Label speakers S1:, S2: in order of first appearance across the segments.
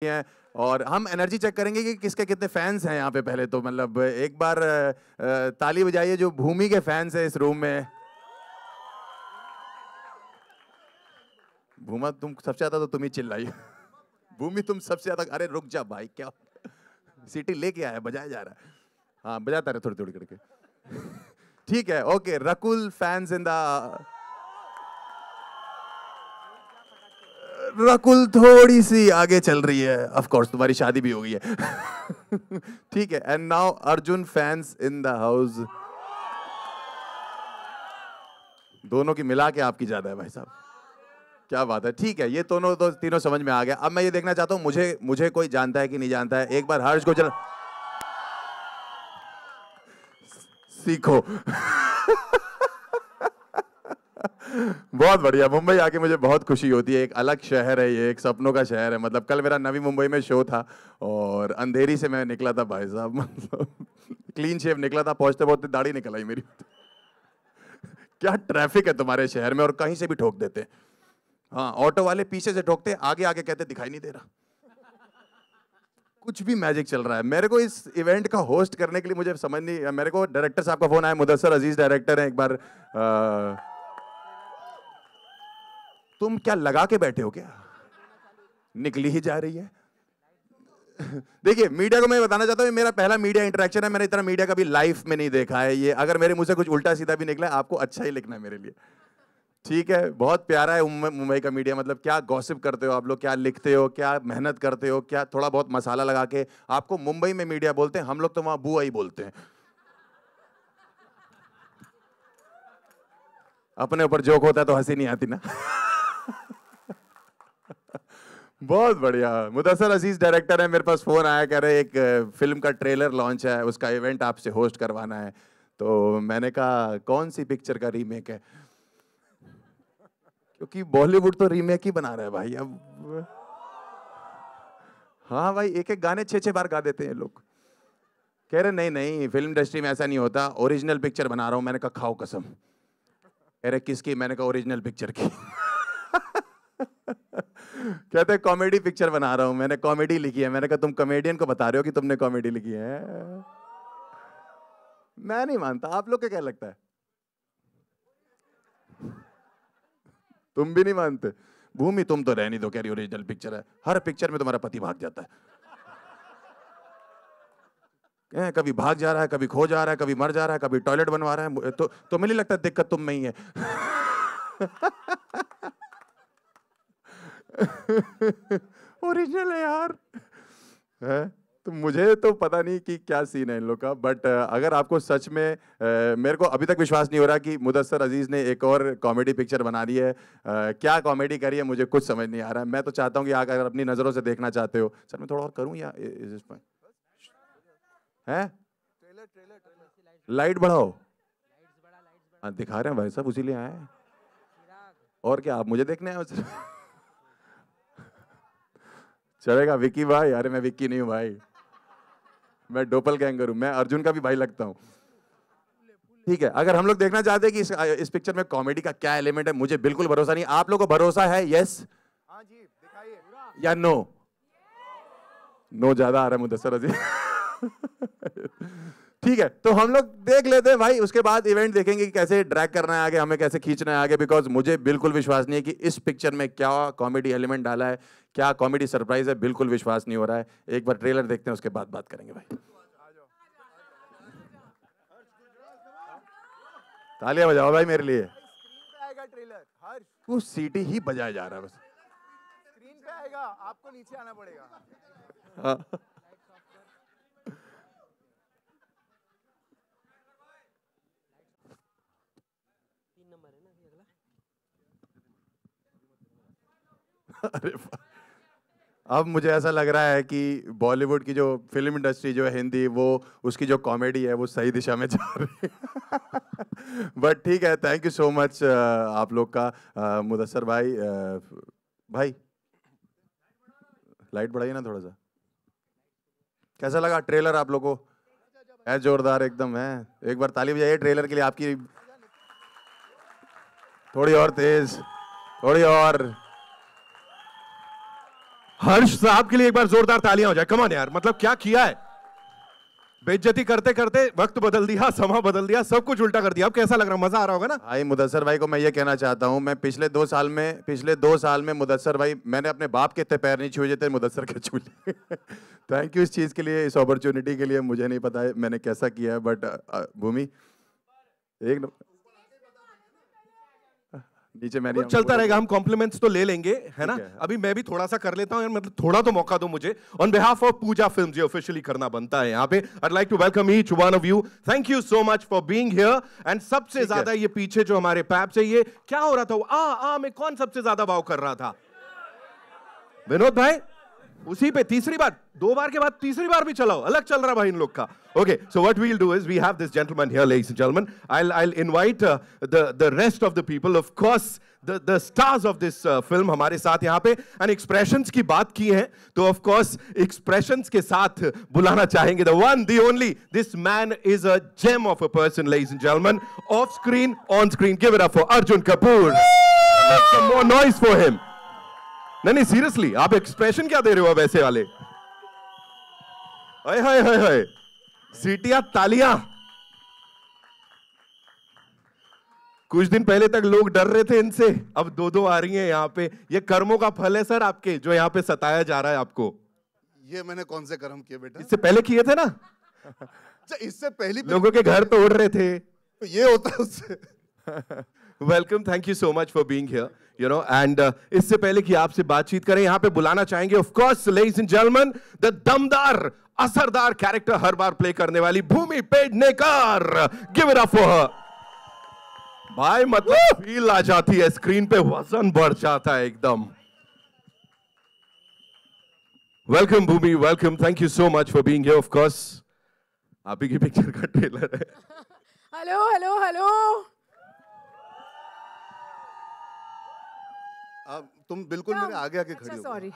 S1: हैं और हम एनर्जी चेक करेंगे कि किसके कितने फैंस हैं यहाँ पे। पहले तो मतलब एक बार ताली बजाइए जो भूमि के फैंस हैं इस रूम में। भूमा तुम सबसे ज्यादा तो तुम ही चिल्लाई। भूमि तुम सबसे ज्यादा। अरे रुक जा भाई, क्या सीटी लेके आया, बजाया जा रहा है। हाँ बजाता रहे थोड़ी थोड़ी करके। ठीक है, okay. Rakul fans in the. Rakul थोड़ी सी आगे चल रही है, ऑफ कोर्स तुम्हारी शादी भी हो गई है। ठीक है, and now Arjun fans in the house. दोनों की मिला के आपकी ज्यादा है भाई साहब, क्या बात है। ठीक है, ये दोनों तो तीनों समझ में आ गया। अब मैं ये देखना चाहता हूं मुझे कोई जानता है कि नहीं जानता है। एक बार हर्ष को चल सीखो। बहुत बढ़िया। मुंबई आके मुझे बहुत खुशी होती है। एक अलग शहर है ये, एक सपनों का शहर है। मतलब कल मेरा नवी मुंबई में शो था और अंधेरी से मैं निकला था भाई साहब। मतलब क्लीन शेव निकला था, पहुंचते पहुंचते दाढ़ी निकल आई मेरी। क्या ट्रैफिक है तुम्हारे शहर में, और कहीं से भी ठोक देते। हाँ, ऑटो वाले पीछे से ठोकते, आगे आगे कहते दिखाई नहीं दे रहा। कुछ भी मैजिक चल रहा है। मेरे को इस इवेंट का होस्ट करने के लिए मुझे समझ नहीं, मेरे को डायरेक्टर साहब का फोन आया। मुदस्सर अजीज डायरेक्टर है। एक बार तुम क्या लगा के बैठे हो क्या? निकली ही जा रही है। देखिए, मीडिया को मैं बताना चाहता हूँ, मेरा पहला मीडिया इंटरेक्शन है। मैंने इतना मीडिया कभी लाइफ में नहीं देखा है। ये अगर मेरे मुंह से कुछ उल्टा सीधा भी निकला, आपको अच्छा ही लिखना है मेरे लिए। ठीक है, बहुत प्यारा है मुंबई का मीडिया। मतलब क्या गॉसिप करते हो आप लोग, क्या लिखते हो, क्या मेहनत करते हो, क्या थोड़ा बहुत मसाला लगा के। आपको मुंबई में मीडिया बोलते हैं, हम लोग तो वहां बुआ ही बोलते हैं। अपने ऊपर जोक होता है तो हंसी नहीं आती ना। बहुत बढ़िया। मुदस्सर अजीज डायरेक्टर है। मेरे पास फोन आया, कह रहे एक फिल्म का ट्रेलर लॉन्च है, उसका इवेंट आपसे होस्ट करवाना है। तो मैंने कहा कौन सी पिक्चर का रीमेक है, क्योंकि बॉलीवुड तो रीमेक ही बना रहा है भाई अब। हाँ भाई, एक एक गाने 6-6 बार गा देते हैं लोग। कह रहे नहीं नहीं, फिल्म इंडस्ट्री में ऐसा नहीं होता, ओरिजिनल पिक्चर बना रहा हूं। मैंने कहा खाओ कसम। कह रहे किसकी? मैंने कहा ओरिजिनल पिक्चर की। कहते कॉमेडी पिक्चर बना रहा हूं। मैंने कॉमेडी लिखी है। मैंने कहा तुम कॉमेडियन को बता रहे हो कि तुमने कॉमेडी लिखी है? मैं नहीं मानता। आप लोग को क्या लगता है? तुम भी नहीं मानते? भूमि तुम तो रहनी दो, कह रही ओरिजिनल पिक्चर है। हर पिक्चर में तुम्हारा पति भाग जाता है। कभी भाग जा रहा है, कभी खो जा रहा है, कभी मर जा रहा है, कभी टॉयलेट बनवा रहा है। तो मुझे लगता है दिक्कत तुम में ही है। ओरिजिनल है यार। है? तो मुझे तो पता नहीं कि क्या सीन है इन लोग का, बट अगर आपको सच में मेरे को अभी तक विश्वास नहीं हो रहा कि मुदस्सर अजीज ने एक और कॉमेडी पिक्चर बना दी है। क्या कॉमेडी करी है मुझे कुछ समझ नहीं आ रहा है। मैं तो चाहता हूँ कि अगर अपनी नज़रों से देखना चाहते हो। सर मैं थोड़ा और करूँ या इस पर है? लाइट बढ़ाओ। हाँ दिखा रहे हैं भाई साहब, उसी लिए आए हैं। और क्या आप मुझे देखने आए? चलेगा विक्की भाई? अरे मैं विक्की नहीं हूँ भाई, मैं डोपल गैंगर हूँ। मैं अर्जुन का भी भाई लगता हूँ। ठीक है, अगर हम लोग देखना चाहते हैं कि इस पिक्चर में कॉमेडी का क्या एलिमेंट है, मुझे बिल्कुल भरोसा नहीं। आप लोगों को भरोसा है? यस? हाँ जी, दिखाइए। या नो? नो ज्यादा आ रहा है मुदस्सर अजीज। ठीक है, तो हम लोग देख लेते हैं भाई। उसके बाद इवेंट देखेंगे कि कैसे ड्रैग करना है आगे, हमें कैसे खींचना है आगे। बिकॉज मुझे बिल्कुल विश्वास नहीं है कि इस पिक्चर में क्या कॉमेडी एलिमेंट डाला है, क्या कॉमेडी सरप्राइज है। बिल्कुल विश्वास नहीं हो रहा है। एक बार ट्रेलर देखते हैं, उसके बाद बात करेंगे भाई। तालियां बजाओ भाई मेरे लिए।
S2: स्क्रीन पे आएगा ट्रेलर। हर
S1: वो सीटी ही बजाया जा रहा है बस।
S2: स्क्रीन पे आएगा, आपको नीचे आना पड़ेगा।
S1: हाँ। अरे अब मुझे ऐसा लग रहा है कि बॉलीवुड की जो फिल्म इंडस्ट्री जो है हिंदी, वो उसकी जो कॉमेडी है वो सही दिशा में जा रही है। बट ठीक है, थैंक यू सो मच आप लोग का। मुदस्सर भाई, भाई लाइट बढ़ाइए ना थोड़ा सा। कैसा लगा ट्रेलर आप लोगों को? है जोरदार एकदम है। एक बार ताली बजाइए ट्रेलर के लिए आपकी। थोड़ी और तेज, थोड़ी और।
S3: हर्ष साहब के लिए एक बार जोरदार तालियां हो जाए। कम ऑन यार, मतलब क्या किया है, बेइज्जती करते करते वक्त बदल दिया, समा बदल दिया, सब कुछ उल्टा कर दिया। अब कैसा लग रहा है, मजा आ रहा होगा ना?
S1: भाई मुदस्सर भाई को मैं ये कहना चाहता हूँ, मैं पिछले 2 साल में मुदस्सर भाई, मैंने अपने बाप के इतने पैर नहीं छुए जितने मुदस्सर के छू लिए। थैंक यू इस चीज़ के लिए, इस अपॉर्चुनिटी के लिए। मुझे नहीं पता है मैंने कैसा किया है, बट भूमि एक नीचे मैंने
S3: चलता रहेगा, हम कॉम्प्लीमेंट्स तो ले लेंगे, है ना? अभी मैं भी थोड़ा सा कर लेता हूं, मतलब थोड़ा तो मौका दो मुझे। On behalf of Pooja films, ये ऑफिशियली करना बनता है यहाँ पे। I'd like to welcome each one of you. Thank you so much for being here. And सबसे ज्यादा ये पीछे जो हमारे पैप्स है, ये क्या हो रहा था? में कौन सबसे ज्यादा वाव कर रहा था? विनोद भाई, उसी पे तीसरी बार, 2 बार के बाद तीसरी बार भी चलाओ, अलग चल रहा भाई इन लोग का। Okay, so what we'll do is we have this gentleman here, ladies and gentlemen. I'll invite the rest of the people, of course, the stars of this film हमारे साथ यहाँ पे। And expressions की बात की है, तो of course expressions के साथ बुलाना चाहेंगे the one, the only. This man is a gem of a person, ladies and gentlemen. Off screen, on screen. Give it up for Arjun Kapoor. Make some more noise for him. नहीं seriously, आप expression क्या दे रहे हो अब ऐसे वाले? हाय हाय हाय हाय, सीटियां, तालियां। कुछ दिन पहले तक लोग डर रहे थे इनसे, अब 2-2 आ रही हैं यहाँ पे। ये कर्मों का फल है सर आपके, जो यहाँ पे सताया जा रहा है आपको।
S4: ये मैंने कौन से कर्म किए बेटा?
S3: इससे पहले किए थे ना?
S4: इससे पहली
S3: लोगों के घर तोड़ रहे थे,
S4: तो ये होता है उससे।
S3: Welcome, thank you so much for being here, you know. And इससे पहले कि आपसे बातचीत करें, यहाँ पे बुलाना चाहेंगे of course ladies and gentleman, the दमदार, असरदार कैरेक्टर हर बार प्ले करने वाली Bhumi Pednekar. Give it up for her. भाई मतलब फील आ जाती है स्क्रीन पे, वजन बढ़ जाता है एकदम। Welcome Bhumi, welcome, thank you so much for being here. Of course आप ही की पिक्चर का ट्रेलर है।
S5: हेलो हेलो हेलो,
S4: तुम बिल्कुल मेरे आगे आके खड़ी हो।
S5: सॉरी,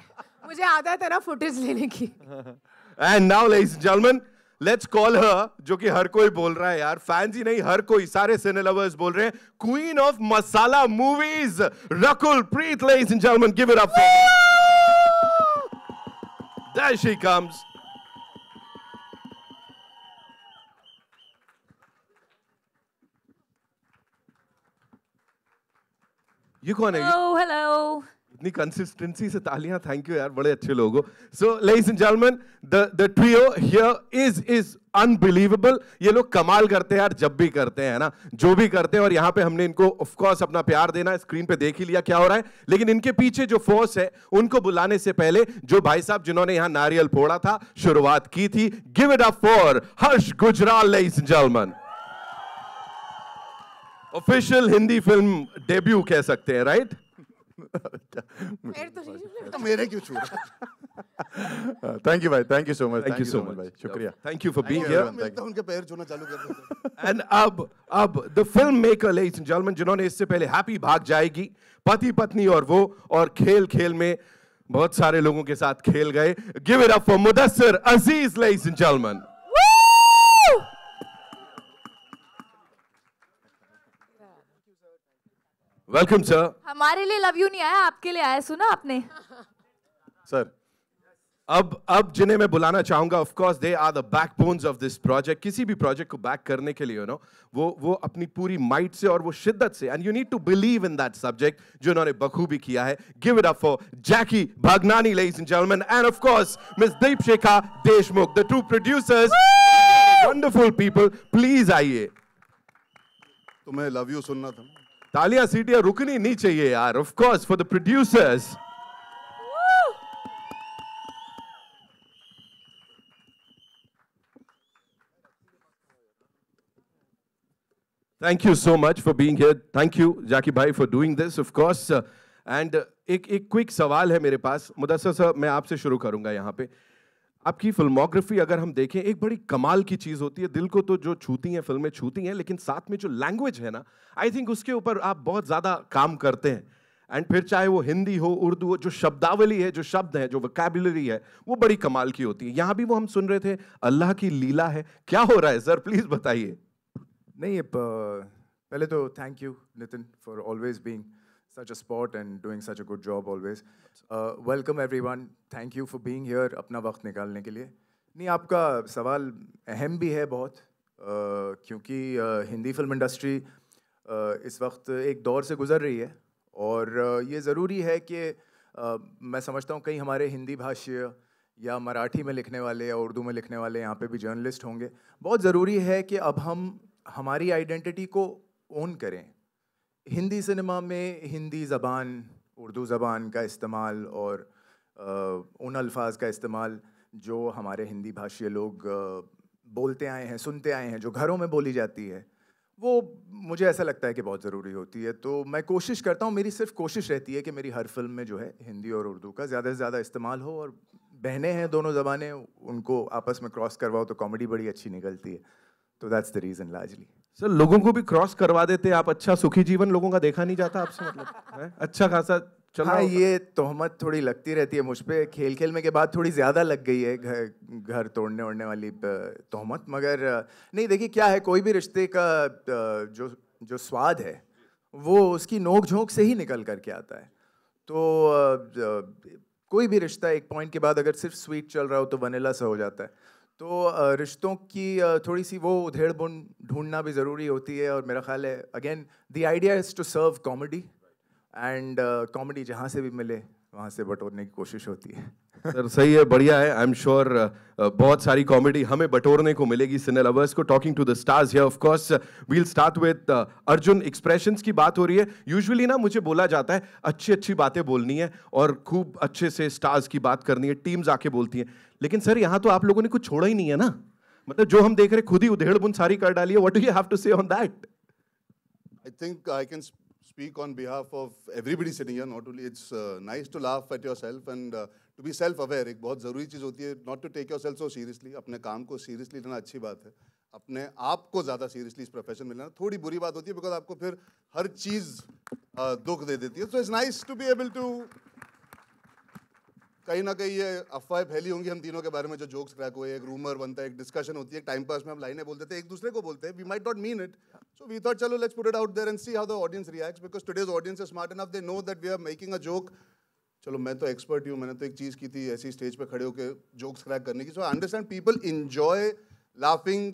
S5: मुझे आदत है ना फुटेज लेने की।
S3: And now ladies and gentleman, let's call her, जो कि हर कोई बोल रहा है यार, फैंस ही नहीं, हर कोई, सारे सिने लवर्स बोल रहे हैं, queen of masala movies, Rakul Preet. Ladies and gentleman, give it up. There she comes. ये कौन है?
S6: हेलो हेलो,
S3: इतनी कंसिस्टेंसी से तालियां, थैंक यू यार, बड़े अच्छे लोग हो। So ladies and gentleman, the trio here is unbelievable. ये लोग कमाल करते हैं यार, जब भी करते हैं ना, जो भी करते हैं। और यहाँ पे हमने इनको ऑफ कोर्स अपना प्यार देना, स्क्रीन पे देख ही लिया क्या हो रहा है, लेकिन इनके पीछे जो फोर्स है, उनको बुलाने से पहले जो भाई साहब जिन्होंने यहाँ नारियल फोड़ा था, शुरुआत की थी, give it up for Harsh Gujral. Ladies and gentleman, official Hindi film debut कह सकते हैं, राइट?
S4: तो मेरे क्यों छू रहा?
S1: थैंक यू भाई, thank you so much,
S3: thank you so much
S1: भाई, शुक्रिया।
S3: Thank you for being here.
S4: मिलता उनके पैर छूना चालू कर देते।
S3: एंड अब the film maker, ladies and gentleman, जिन्होंने इससे पहले हैप्पी भाग जाएगी, पति पत्नी और वो, और खेल खेल में बहुत सारे लोगों के साथ खेल गए, give it up for Mudassir Aziz. Ladies and gentleman, welcome sir.
S6: हमारे लिए लव यू नहीं आया, आपके लिए आया, सुना आपने?
S1: सर
S3: अब जिन्हें मैं बुलाना चाहूंगा, of course they are the backbones of this project. किसी भी प्रोजेक्ट को बैक करने के लिए, यू नो, वो अपनी पूरी माइट से और वो शिद्दत से, and you need to believe in that subject, जो उन्होंने बखूबी किया है। Give it up for Jackky Bhagnani, ladies and gentleman, and of course miss Deepshikha Deshmukh, the two producers, wonderful people. Please आइए।
S4: तुम्हें लव यू सुनना था।
S3: तालियां, सीटियां रुकनी नहीं चाहिए यार, of course for the producers. Thank you so much for being here. Thank you, Jackie bhai, for doing this, of course. And एक क्विक सवाल है मेरे पास, मुदस्सिर सर, मैं आपसे शुरू करूंगा यहाँ पे। आपकी फिल्मोग्राफी अगर हम देखें, एक बड़ी कमाल की चीज होती है, दिल को तो जो छूती हैं फिल्में छूती हैं, लेकिन साथ में जो लैंग्वेज है ना, आई थिंक उसके ऊपर आप बहुत ज्यादा काम करते हैं। एंड फिर चाहे वो हिंदी हो, उर्दू हो, जो शब्दावली है, जो शब्द है, जो वोकैबुलरी है, वो बड़ी कमाल की होती है। यहाँ भी वो हम सुन रहे थे, अल्लाह की लीला है। क्या हो रहा है सर, प्लीज बताइए।
S2: नहीं, पहले तो thank you Nitin for always being such a sport and doing such a good job always. Welcome everyone. Thank you for being here. अपना वक्त निकालने के लिए. नहीं, आपका सवाल अहम भी है बहुत, क्योंकि हिंदी फिल्म इंडस्ट्री इस वक्त एक दौर से गुजर रही है और ये ज़रूरी है कि मैं समझता हूँ कई हमारे हिंदी भाषी या मराठी में लिखने वाले या उर्दू में लिखने वाले यहाँ पे भी जर्नलिस्ट होंगे. बहुत ज़रूरी है कि अब हम हमारी आइडेंटिटी को ओन करें. हिंदी सिनेमा में हिंदी ज़बान, उर्दू ज़बान का इस्तेमाल और उन अल्फाज का इस्तेमाल जो हमारे हिंदी भाषी लोग बोलते आए हैं, सुनते आए हैं, जो घरों में बोली जाती है, वो मुझे ऐसा लगता है कि बहुत ज़रूरी होती है. तो मैं कोशिश करता हूँ, मेरी सिर्फ कोशिश रहती है कि मेरी हर फिल्म में जो है हिंदी और उर्दू का ज़्यादा से ज़्यादा इस्तेमाल हो. और बहनें हैं दोनों ज़बानें, उनको आपस में क्रॉस करवाओ तो कॉमेडी बड़ी अच्छी निकलती है. तो that's the reason largely.
S3: Sir, लोगों को भी क्रॉस करवा देते आप. अच्छा सुखी जीवन लोगों का देखा नहीं जाता आपसे, मतलब है? अच्छा खासा चल रहा
S2: हाँ,
S3: होगा.
S2: ये तोहमत थोड़ी लगती रहती है मुझ पे. खेल खेल में के बाद थोड़ी ज़्यादा लग गई है घर तोड़ने ओड़ने वाली तोहमत. मगर नहीं, देखिए क्या है, कोई भी रिश्ते का जो स्वाद है वो उसकी नोक झोंक से ही निकल करके आता है. तो कोई भी रिश्ता एक पॉइंट के बाद अगर सिर्फ स्वीट चल रहा हो तो वनीला सा हो जाता है. तो रिश्तों की थोड़ी सी वो उधेड़ बुन ढूंढना भी ज़रूरी होती है. और मेरा ख्याल है again the idea is to serve comedy, and comedy जहाँ से भी मिले वहाँ से बटोरने की कोशिश होती है.
S3: सर सही है, बढ़िया है. आई एम श्योर बहुत सारी कॉमेडी हमें बटोरने को मिलेगी सिने लवर्स को. Talking to the stars here, of course we'll start with Arjun. Expressions की बात हो रही है. यूजुअली ना मुझे बोला जाता है अच्छी अच्छी बातें बोलनी है और खूब अच्छे से स्टार्स की बात करनी है, टीम्स आके बोलती हैं. लेकिन सर यहाँ तो आप लोगों ने कुछ छोड़ा ही नहीं है ना. मतलब जो हम देख रहे खुद ही उधेड़ बुन सारी कर डाली है. What do you have to say on that?
S4: I think I can speak on behalf of everybody sitting here. Not only it's nice to laugh at yourself and to be self-aware. एक बहुत ज़रूरी चीज़ होती है not to take yourself so seriously. अपने काम को seriously लेना अच्छी बात है. अपने आप को ज़्यादा seriously इस प्रोफेशन में लेना थोड़ी बुरी बात होती है, because आपको फिर हर चीज़ दुख दे देती है. So it's nice to be able to कहीं ना कहीं ये अफवाहें फैली होंगी हम तीनों के बारे में, जो जोक्स क्रैक हुए, एक रूमर बनता है, एक डिस्कशन होती है, एक टाइम पास में हम लाइनें बोल देते हैं, एक दूसरे को बोलते हैं. We might not mean it, so we thought चलो let's put it out there and see how the audience reacts, because today's audience is smart enough, they know that we are making a joke. चलो मैं तो expert हूँ, मैंने तो एक चीज़ की थी ऐसी स्टेज पे खड़े होकर जोक्स क्रैक करने की. So I understand people enjoy laughing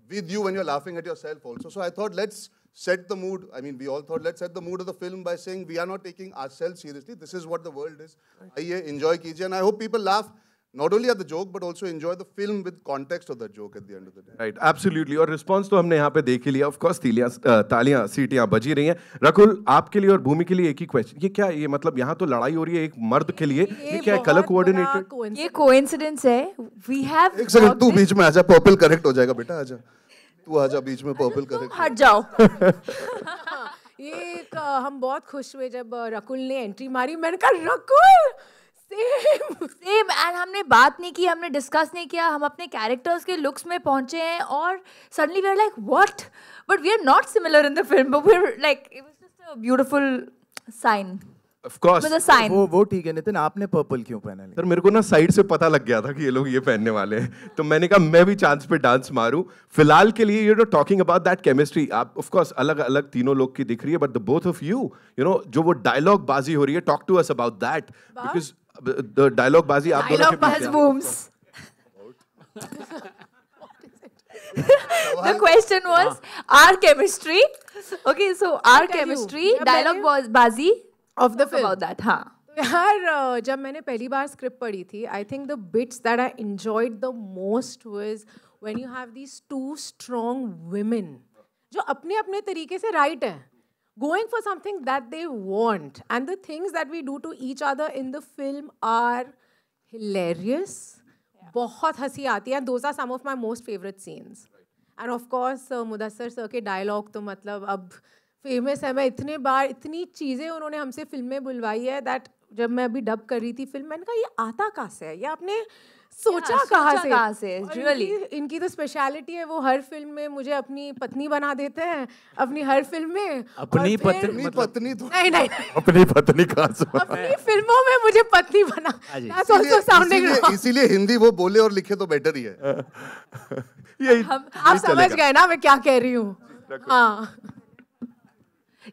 S4: with you when you're laughing at yourself also. So I thought let's set the mood. I mean, we all thought let's set the mood of the film by saying we are not taking ourselves seriously. This is what the world is. आइए enjoy कीजिए, and I hope people laugh not only at the joke but also enjoy the film with context of that joke at the end of the day.
S3: Right, absolutely. और response तो हमने यहाँ पे देख ही लिया. Of course तालियां सीटियां बजी रही हैं. रकुल, आपके लिए और भूमि के लिए एक ही क्वेश्चन. ये क्या, ये मतलब यहाँ तो लड़ाई हो रही है एक मर्द के लिए, ये क्या है, कलर कोऑर्डिनेटेड?
S6: ये कोइंसिडेंस है. वी हैव
S4: एक सेकंड, तू बीच में आजा, पर्पल करेक्ट हो जाएगा बेटा. आजा, तू आजा बीच में, पर्पल करेक्ट.
S6: हट जाओ.
S5: ये हम बहुत खुश हुए जब रकुल ने एंट्री मारी. मैंने कहा रकुल
S6: सेम. एंड हमने बात नहीं की, हमने डिस्कस नहीं किया, हम अपने कैरेक्टर्स के लुक्स में पहुंचे हैं और suddenly we are like what, but we are not similar in the film, but we are like it was just a beautiful sign.
S3: Of course
S2: वो ठीक है. नितिन, आपने पर्पल क्यों पहना है?
S3: सर मेरे को ना साइड से पता लग गया था कि ये लोग ये पहनने वाले हैं, तो मैंने कहा मैं भी चांस पे डांस मारूं. फिलहाल के लिए you know talking about that chemistry, आप ऑफ कोर्स अलग अलग तीनों लोग की दिख रही है, but the both of you know जो वो डायलॉग बाजी हो रही है, talk to us about that, because the dialogue बाजी आप दोनों के
S6: dialogue booms. The question was our chemistry. Okay, so our chemistry, dialogue bazi
S5: of the film.
S6: about that. हाँ.
S5: यार जब मैंने पहली बार स्क्रिप्ट पढ़ी थी, I think the bits that I enjoyed the most was when you have these two strong women जो अपने अपने तरीके से राइट हैं, going for something that they want, and the things that we do to each other in the film are hilarious. बहुत हंसी आती है. Those are some of my most favorite scenes. And of course Mudassar sir के dialogue तो मतलब अब famous है. मैं इतने बार इतनी चीज़ें उन्होंने हमसे फिल्म में बुलवाई है दैट जब मैं अभी डब कर रही थी फिल्म, मैंने कहा ये आता कहाँ से है, ये आपने सोचा कहाँ से.
S6: Really.
S5: इनकी तो स्पेशलिटी है, वो हर फिल्म में मुझे अपनी पत्नी बना देते हैं, अपनी हर फिल्म में.
S2: अपनी
S4: पत्नी पत्नी तो
S5: नहीं
S2: अपनी पत्नी कहाँ से?
S5: अपनी फिल्मों में मुझे पत्नी बना. That's also sounding wrong.
S4: इसीलिए हिंदी वो बोले और लिखे तो बेटर ही है.
S5: आप समझ गए ना मैं क्या कह रही हूँ. हाँ.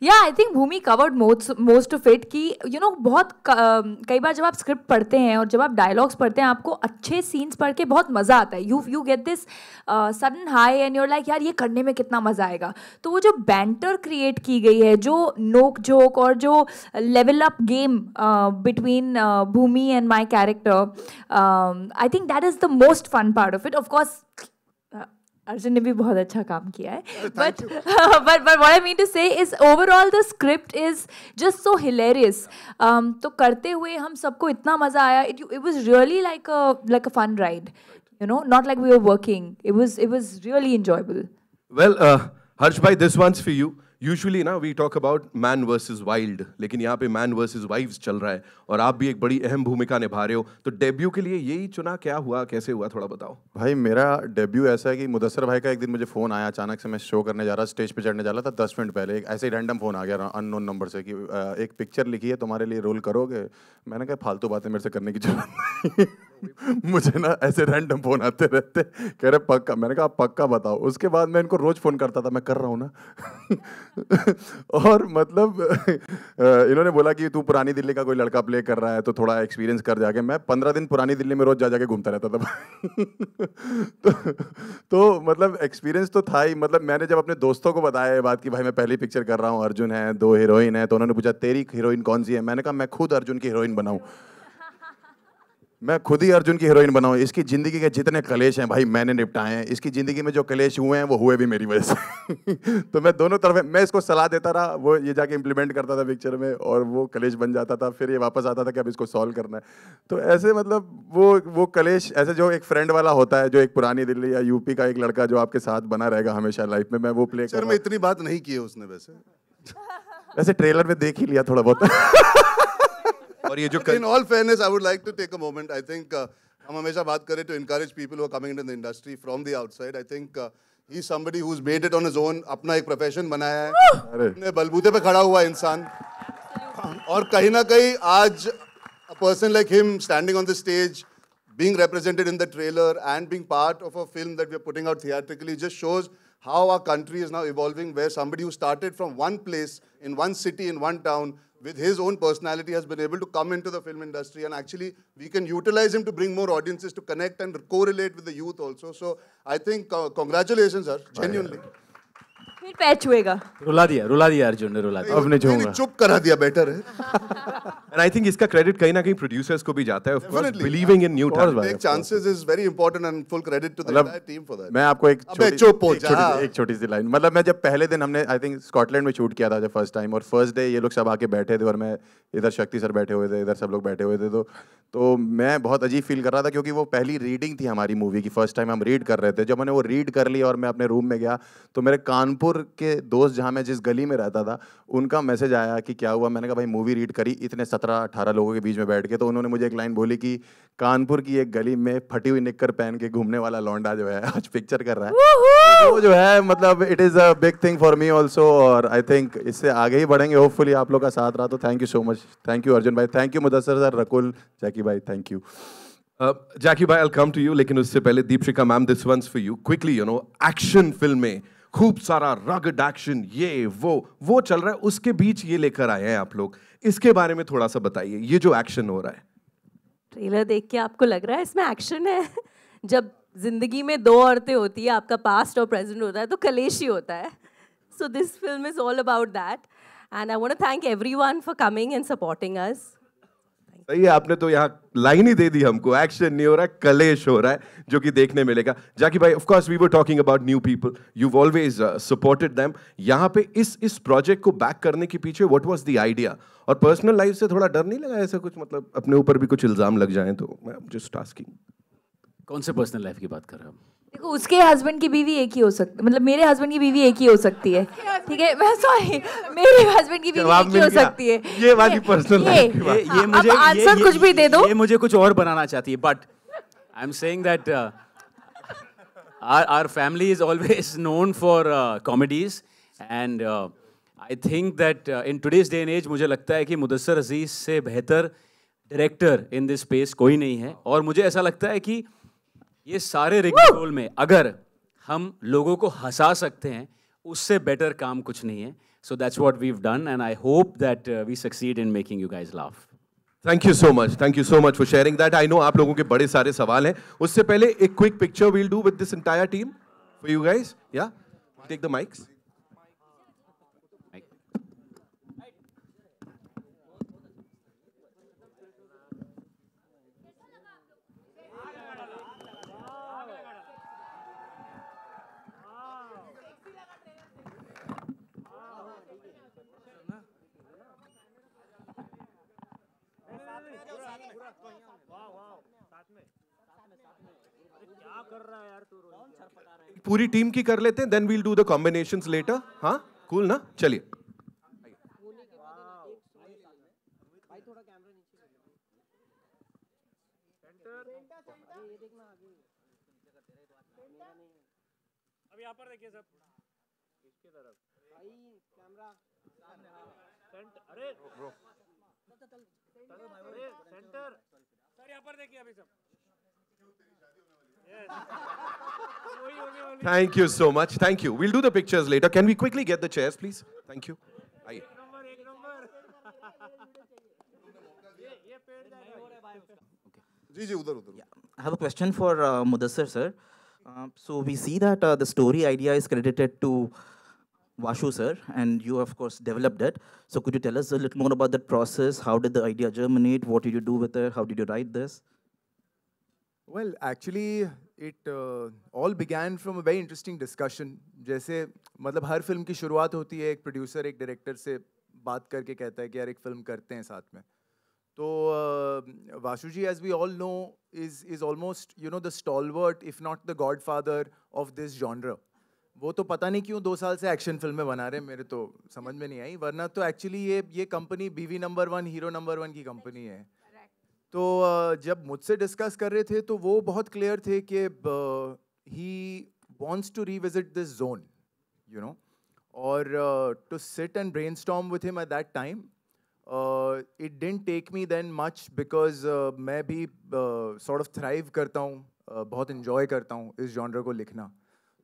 S6: Yeah I think Bhumi covered most of it कि यू नो बहुत कई बार जब आप स्क्रिप्ट पढ़ते हैं और जब आप डायलॉग्स पढ़ते हैं आपको अच्छे सीन्स पढ़ के बहुत मज़ा आता है. You get this sudden high and you're like यार ये करने में कितना मज़ा आएगा. तो वो जो बैंटर क्रिएट की गई है, जो नोक झोंक और जो level up game between Bhumi and my character, I think that is the most fun part of it. Of course Arjun ने भी बहुत अच्छा काम किया है, but what I mean to say is overall the script is just so hilarious. तो करते हुए हम सबको इतना मजा आया. It was really like a fun ride, you know, not like we were working. It was really enjoyable.
S3: Well, Harsh bhai, this one's for you. Usually ना we talk about man versus wild, लेकिन यहाँ पे man versus wives चल रहा है और आप भी एक बड़ी अहम भूमिका निभा रहे हो. तो डेब्यू के लिए यही चुना, क्या हुआ, कैसे हुआ, थोड़ा बताओ.
S1: भाई मेरा डेब्यू ऐसा है कि मुदस्सर भाई का एक दिन मुझे फ़ोन आया अचानक से. मैं शो करने जा रहा, स्टेज पे चढ़ने जा रहा था, 10 मिनट पहले एक ऐसे ही रैंडम फ़ोन आ गया अननोन नंबर से कि एक पिक्चर लिखी है तुम्हारे लिए, रोल करोगे. मैंने कहा फालतू बातें मेरे से करने की जरूरत नहीं. मुझे ना ऐसे रैंडम फ़ोन आते रहते. कह रहे पक्का. मैंने कहा पक्का बताओ. उसके बाद मैं इनको रोज़ फ़ोन करता था, मैं कर रहा हूँ ना. और मतलब इन्होंने बोला कि तू पुरानी दिल्ली का कोई लड़का प्ले कर रहा है तो थोड़ा एक्सपीरियंस कर जाके. मैं 15 दिन पुरानी दिल्ली में रोज जा जाके घूमता रहता था. तो मतलब एक्सपीरियंस तो था ही. मतलब मैंने जब अपने दोस्तों को बताया ये बात कि भाई मैं पहली पिक्चर कर रहा हूँ, अर्जुन है, 2 हीरोइन है, तो उन्होंने पूछा तेरी हीरोइन कौन सी है. मैंने कहा मैं खुद अर्जुन की हीरोइन बनाऊँ, मैं खुद ही अर्जुन की हीरोइन बनाऊं. इसकी ज़िंदगी के जितने कलेश हैं भाई मैंने निपटाए हैं. इसकी ज़िंदगी में जो कलेश हुए हैं वो हुए भी मेरी वजह से. तो मैं दोनों तरफ मैं इसको सलाह देता रहा, वो ये जाके इम्प्लीमेंट करता था पिक्चर में और वो कलेश बन जाता था. फिर ये वापस आता था कि अब इसको सॉल्व करना है. तो ऐसे मतलब वो कलेश ऐसे जो एक फ्रेंड वाला होता है, जो एक पुरानी दिल्ली या यूपी का एक लड़का जो आपके साथ बना रहेगा हमेशा लाइफ में, मैं वो प्ले कर.
S4: इतनी बात नहीं की है उसने
S1: वैसे ट्रेलर में देख ही लिया थोड़ा बहुत.
S3: और ये जो
S4: in all fairness, I would like to take a moment. I think हम हमेशा बात करें to encourage people who are coming into the industry from the outside. I think he's somebody who's made it on his own. अपना एक profession बनाया है, अपने बलबूते पे खड़ा हुआ इंसान. और कहीं ना कहीं आज a person like him standing on the stage, being represented in the trailer and being part of a film that we're putting out theatrically just shows how our country is now evolving, where somebody who started from one place in one city in one town with his own personality has been able to come into the film industry, and actually we can utilize him to bring more audiences to connect and correlate with the youth also. So I think congratulations sir, genuinely.
S6: फिर patch हुएगा.
S7: रुला दिया अर्जुन ने, रुला दिया.
S1: अब नहीं छूंगा.
S4: चुप करा दिया, बेटर है.
S3: And I think इसका क्रेडिट कहीं ना कहीं प्रोड्यूसर्स को भी जाता है. Of course, believing in new talent.
S4: Take chances is very important and full credit to the entire team for that.
S1: मैं आपको एक छोटी सी लाइन. मतलब मैं जब पहले दिन हमने आई थिंक स्कॉटलैंड में शूट किया था जब फर्स्ट टाइम, और फर्स्ट डे ये लोग सब आके बैठे थे और मैं इधर शक्ति सर बैठे हुए थे, इधर सब लोग बैठे हुए थे. तो मैं बहुत अजीब फील कर रहा था क्योंकि वो पहली रीडिंग थी हमारी मूवी की. फर्स्ट टाइम हम रीड कर रहे थे. जब मैंने वो रीड कर लिया और मैं अपने रूम में गया तो मेरे कानपुर के दोस्त जहाँ मैं जिस गली में रहता था उनका मैसेज आया कि क्या हुआ. मैंने कहा भाई मूवी रीड करी इतने 17-18 लोगों के बीच में बैठ के. तो उन्होंने मुझे एक लाइन बोली कि कानपुर की एक गली में फटी हुई निक्कर पहन के घूमने वाला लौंडा जो है आज पिक्चर कर रहा है. वो जो है मतलब it is a big thing for me also. और आई थिंक इससे आगे ही बढ़ेंगे होपफुली. आप लोग का साथ रहा तो thank you so much. Thank you Arjun भाई, thank you Mudassar sir, Rakul, Jackky भाई, थैंक यू.
S3: जैकी भाई, I'll come to you, लेकिन उससे पहले Deepshikha ma'am, this one's for you. Quickly, you know, action film में खूब सारा रगड एक्शन, ये वो चल रहा है, उसके बीच ये लेकर आए हैं आप लोग. इसके बारे में थोड़ा सा बताइए, ये जो एक्शन हो रहा है.
S8: ट्रेलर देख के आपको लग रहा है इसमें एक्शन है? जब जिंदगी में 2 औरतें होती है, आपका पास्ट और प्रेजेंट होता है, तो कलेश ही होता है. So this film is all about that and I want to thank everyone for coming and supporting us.
S3: सही है, आपने तो यहाँ लाइन ही दे दी हमको. एक्शन नहीं हो रहा है, कलेश हो रहा है, जो कि देखने मिलेगा. जैकी भाई, of course we were talking about new people, you've always supported them. यहाँ पे इस प्रोजेक्ट को बैक करने के पीछे व्हाट वाज द आइडिया? और पर्सनल लाइफ से थोड़ा डर नहीं लगा ऐसा कुछ, मतलब अपने ऊपर भी कुछ इल्जाम लग जाए तो? मैं जस्ट आस्किंग.
S7: कौन से पर्सनल लाइफ की बात कर रहे हो?
S6: देखो, उसके हस्बैंड की बीवी एक ही हो सकती, मतलब मेरे हस्बैंड की बीवी एक ही हो सकती है. ठीक है, मैं सॉरी, मेरे हस्बैंड की बीवी एक ही हो सकती है.
S3: ये वाली पर्सनल लाइफ की बात.
S7: ये मुझे
S6: आंसर कुछ भी दे दो.
S7: ये मुझे कुछ और बनाना चाहती है, but I am saying that our family is always known for comedies and I think that in today's day and age मुझे लगता है कि मुदस्सर अजीज से बेहतर डायरेक्टर इन दिस स्पेस कोई नहीं है. और मुझे ऐसा लगता है कि ये सारे रिंग रोल में अगर हम लोगों को हंसा सकते हैं, उससे बेटर काम कुछ नहीं है. So that's what we've done, and I hope that we succeed in making you guys laugh.
S3: Thank you so much. Thank you so much for sharing that. I know आप लोगों के बड़े सारे सवाल हैं. उससे पहले एक quick picture we'll do with this entire team for you guys. Yeah, take the mics. पूरी टीम की कर लेते हैं, then we'll do the combinations later. हाँ, cool ना? चलिए.
S9: अब यहाँ पर देखिए सब इसके तरफ भाई कैमरा अरे अरे सेंटर सर यहाँ पर देखिए अभी सब.
S3: Thank you so much. Thank you. We'll do the pictures later. Can we quickly get the chairs, please? Thank you. आइए.
S4: जी उधर उधर.
S10: I have a question for Mudassar sir. So we see that the story idea is credited to Vashu sir, and you of course developed it. So could you tell us a little more about that process? How did the idea germinate? What did you do with it? How did you write this?
S2: Well, actually, it all began from a very interesting discussion. जैसे मतलब हर film की शुरुआत होती है एक producer एक director से बात करके कहता है कि यार एक फिल्म करते हैं साथ में. तो वासु जी, as we all know, is almost the stalwart, if not the godfather of this genre. वो तो पता नहीं क्यों 2 साल से एक्शन फिल्में बना रहे हैं, मेरे तो समझ में नहीं आई. वरना तो एक्चुअली ये कंपनी बीवी नंबर 1 हीरो नंबर 1 की कंपनी है. तो जब मुझसे डिस्कस कर रहे थे तो वो बहुत क्लियर थे कि he wants to revisit this zone, और to sit and brainstorm with him at that time. It didn't take me then much because मैं भी सॉर्ट ऑफ थ्राइव करता हूँ, बहुत इन्जॉय करता हूँ इस जॉनर को लिखना.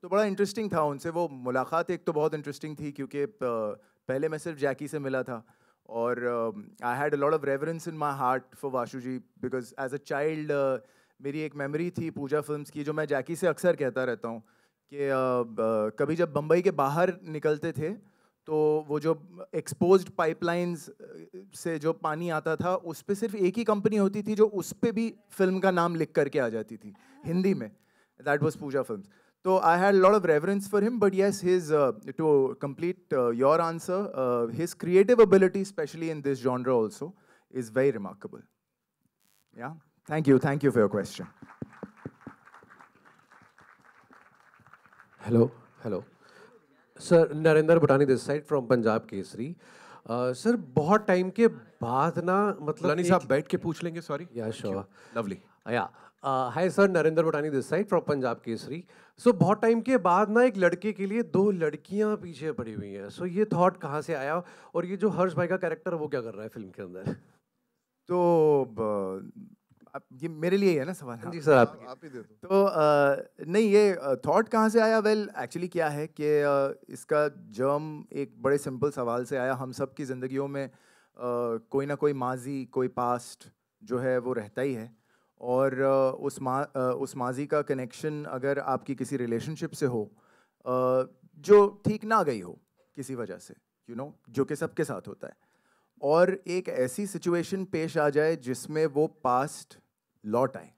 S2: तो बड़ा इंटरेस्टिंग था उनसे वो मुलाकात. एक तो बहुत इंटरेस्टिंग थी क्योंकि पहले मैं सिर्फ जैकी से मिला था, और I had a lot of reverence in my heart for Vashu ji because as a child मेरी एक मेमोरी थी पूजा फिल्म्स की, जो मैं जैकी से अक्सर कहता रहता हूँ कि कभी जब बम्बई के बाहर निकलते थे तो वो जो एक्सपोज्ड पाइपलाइंस से जो पानी आता था उस पर सिर्फ एक ही कंपनी होती थी जो उस पर भी फिल्म का नाम लिख करके आ जाती थी हिंदी में. That was Pooja films. So I had a lot of reverence for him, but yes, his to complete your answer, his creative ability, especially in this genre, also is very remarkable. Yeah, thank you for your question.
S11: Hello, sir. Narendra Bhutani this side from Punjab Kesari. Sir, बहुत time के बाद ना मतलब
S3: लानी साहब बैठ के पूछ लेंगे. Sorry.
S11: Yeah, sure.
S3: Lovely.
S11: Yeah. Hi sir, Narendra Bhutani this side from Punjab Kesari. So बहुत टाइम के बाद ना एक लड़के के लिए 2 लड़कियां पीछे पड़ी हुई हैं. So ये थॉट कहाँ से आया, और ये जो हर्ष भाई का कैरेक्टर है वो क्या कर रहा है फिल्म के अंदर?
S2: तो ये मेरे लिए है ना सवाल?
S11: जी सर,
S4: आप ही दे दो.
S2: तो नहीं, ये थॉट कहाँ से आया? वेल एक्चुअली क्या है कि इसका जर्म एक बड़े सिंपल सवाल से आया. हम सब की ज़िंदगियों में कोई ना कोई माजी, कोई पास्ट जो है वो रहता ही है, और उस माजी का कनेक्शन अगर आपकी किसी रिलेशनशिप से हो जो ठीक ना गई हो किसी वजह से, जो कि सबके साथ होता है, और एक ऐसी सिचुएशन पेश आ जाए जिसमें वो पास्ट लौट आए,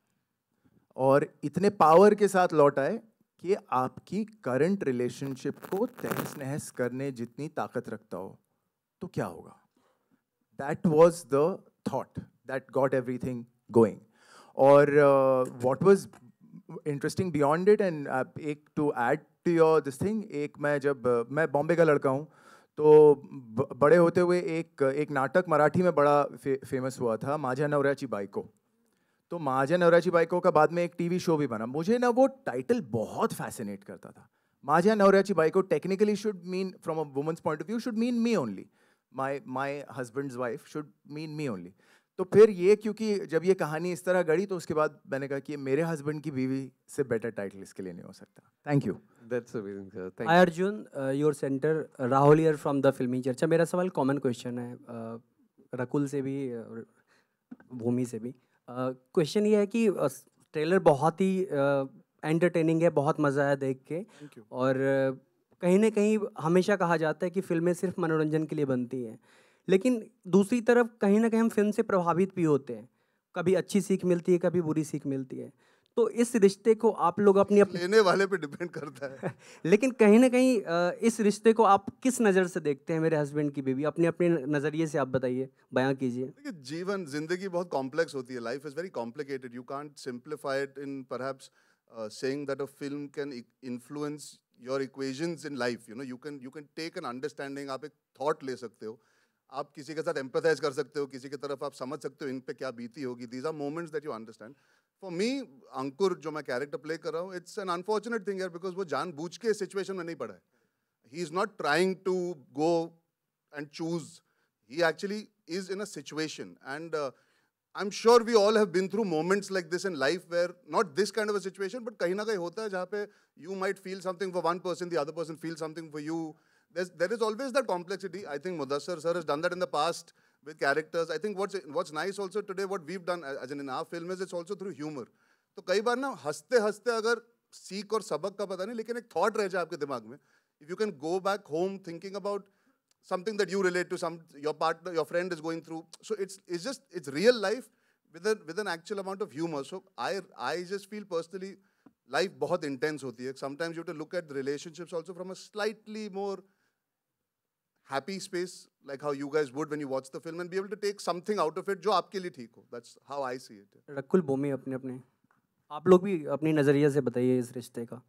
S2: और इतने पावर के साथ लौट आए कि आपकी करंट रिलेशनशिप को तहस नहस करने जितनी ताकत रखता हो, तो क्या होगा? That was the thought that got everything going. और what was interesting beyond it, and एक to add to your this thing, मैं बॉम्बे का लड़का हूँ, तो बड़े होते हुए एक नाटक मराठी में बड़ा फेमस हुआ था, माझ्या नवऱ्याची बायको. तो माझ्या नवऱ्याची बायको का बाद में एक टीवी शो भी बना. मुझे ना वो टाइटल बहुत फैसिनेट करता था. माझ्या नवऱ्याची बायको technically should mean, from a women's point of view, should mean me only. my husband's wife should mean me only. तो फिर ये क्योंकि जब ये कहानी इस तरह गढ़ी तो उसके बाद मैंने कहा कि मेरे हस्बैंड की बीवी से बेटर टाइटल इसके लिए नहीं हो सकता. Thank you.
S11: That's amazing, sir. Thank
S12: Hi
S11: you.
S12: Arjun, your center, Rahul here from the Filmy चर्चा. मेरा सवाल कॉमन क्वेश्चन है, रकुल से भी और भूमि से भी. क्वेश्चन ये है कि ट्रेलर बहुत ही एंटरटेनिंग है, बहुत मज़ा आया देख के. और कहीं ना कहीं हमेशा कहा जाता है कि फिल्में सिर्फ मनोरंजन के लिए बनती हैं, लेकिन दूसरी तरफ कहीं ना कहीं हम फिल्म से प्रभावित भी होते हैं. कभी अच्छी सीख मिलती है, कभी बुरी सीख मिलती है. तो इस रिश्ते को आप लोग अपनी
S4: लेने वाले पे डिपेंड करता है.
S12: लेकिन कहीं ना कहीं इस रिश्ते को आप किस नज़र से देखते हैं? मेरे हस्बैंड की बीवी, अपने अपने नज़रिए से आप बताइए, बयां कीजिए.
S4: देखिए, जीवन, जिंदगी बहुत कॉम्प्लेक्स होती है. Life is very complicated. You can't simplify it in perhaps saying that a film can influence your equations in life. You can take an understanding. आप एक thought ले सकते हो, आप किसी के साथ empathize कर सकते हो, किसी की तरफ आप समझ सकते हो इन पे क्या बीती होगी. These are moments that you understand. For me, अंकुर जो मैं character play कर रहा हूँ, it's an unfortunate thing here because वो जानबूझ के situation में नहीं पड़ा है. He is not trying to go and choose. He actually is in a situation, and I'm sure we all have been through moments like this in life where not this kind of a situation, but कहीं ना कहीं होता है जहाँ पे you might feel something for one person, the other person feels something for you. There is always that complexity. I think Mudassar sir has done that in the past with characters. I think what's nice also today, what we've done as in our film is it's also through humor. तो कई बार ना हंसते हंसते अगर सीख और सबक का पता नहीं, लेकिन एक थॉट रह जाए आपके दिमाग में. If you can go back home thinking about something that you relate to, your partner, your friend is going through. So it's real life with an actual amount of humor. So I just feel personally, life बहुत intense होती है. Sometimes you have to look at the relationships also from a slightly more happy space, like how you guys would when you watch the film, and be able to take something out of it जो आपके लिए ठीक हो. That's how I see it.
S12: Rakul, भूमि, अपने अपने आप लोग भी अपनी नज़रिए से बताइए इस रिश्ते का.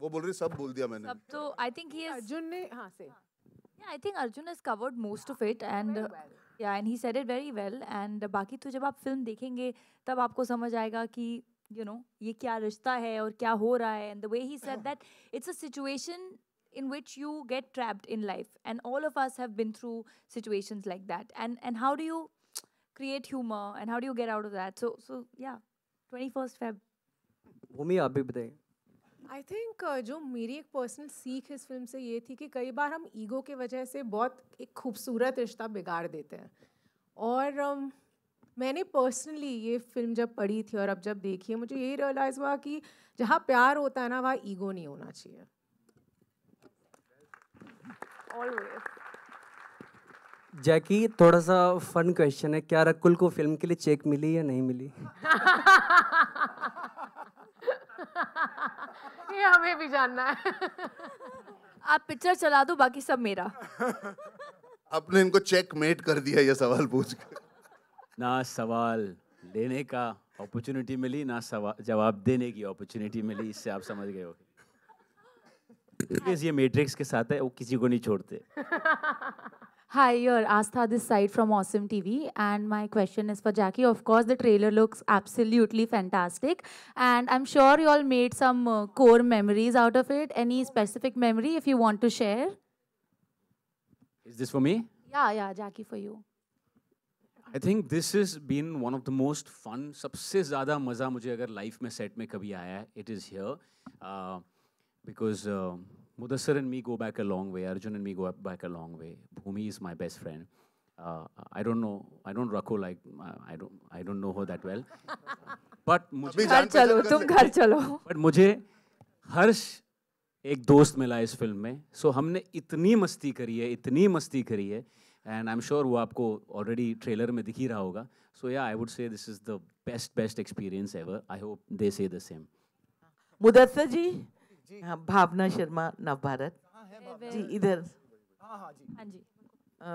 S4: वो बोल रही सब बोल दिया मैंने.
S6: सब तो I think he is.
S5: Arjun ने हाँ से.
S6: Yeah, I think Arjun has covered most of it, and yeah, and he said it very well. And बाकी तो जब आप फिल्म देखेंगे तब आपको समझ आएगा कि ये क्या रिश्ता है और क्या हो रहा है. And the way he said that it's a situation in which you get trapped in life, and all of us have been through situations like that. And how do you create humor, and how do you get out of that? So yeah, 21st Feb.
S12: भूमि, आप भी बताइए.
S5: I think जो मेरी एक personal सीख इस film से ये थी कि कई बार हम ईगो के वजह से बहुत एक खूबसूरत रिश्ता बिगाड़ देते हैं. और मैंने पर्सनली ये फिल्म जब पढ़ी थी और अब जब देखी है, मुझे यही रियलाइज़ हुआ कि जहाँ प्यार होता है ना, वहाँ ईगो नहीं होना चाहिए.
S12: जैकी, थोड़ा सा फन क्वेश्चन है, क्या रकुल को फिल्म के लिए चेक मिली या नहीं मिली?
S5: ये हमें भी जानना है.
S6: आप पिक्चर चला दो, बाकी सब मेरा.
S4: आपने इनको चेकमेट कर दिया ये सवाल पूछ के.
S7: ना सवाल लेने का अपॉर्चुनिटी मिली, ना जवाब देने की अपॉर्चुनिटी मिली. इससे आप समझ गए हो ये मैट्रिक्स के साथ है, वो किसी को नहीं छोड़ते.
S13: Hi, you're Astha this side from Awesome TV, and my question is for Jackie. Of course, the trailer looks absolutely fantastic, and I'm sure you all made some core memories out of it. Any specific memory if you want to share?
S7: Is this for me?
S13: Yeah, Jackie, for you.
S7: I think this has been one of the most fun. सबसे ज़्यादा मज़ा मुझे अगर life में set में कभी आया है, it is here, because Mudassar and me go back a long way. Arjun and me go back a long way. Bhumi is my best friend. I don't know Rako, like I don't know her that well. But मुझे
S6: घर चलो, तुम घर चलो.
S7: But मुझे हर्ष एक दोस्त मिला इस फिल्म में. So हमने इतनी मस्ती करी है, and I'm sure वो आपको already ट्रेलर में दिख ही रहा होगा. So yeah, I would say this is the best experience ever. I hope they say the same.
S14: Mudassar जी, हाँ, भावना शर्मा, नवभारत जी, इधर.
S6: हाँ जी.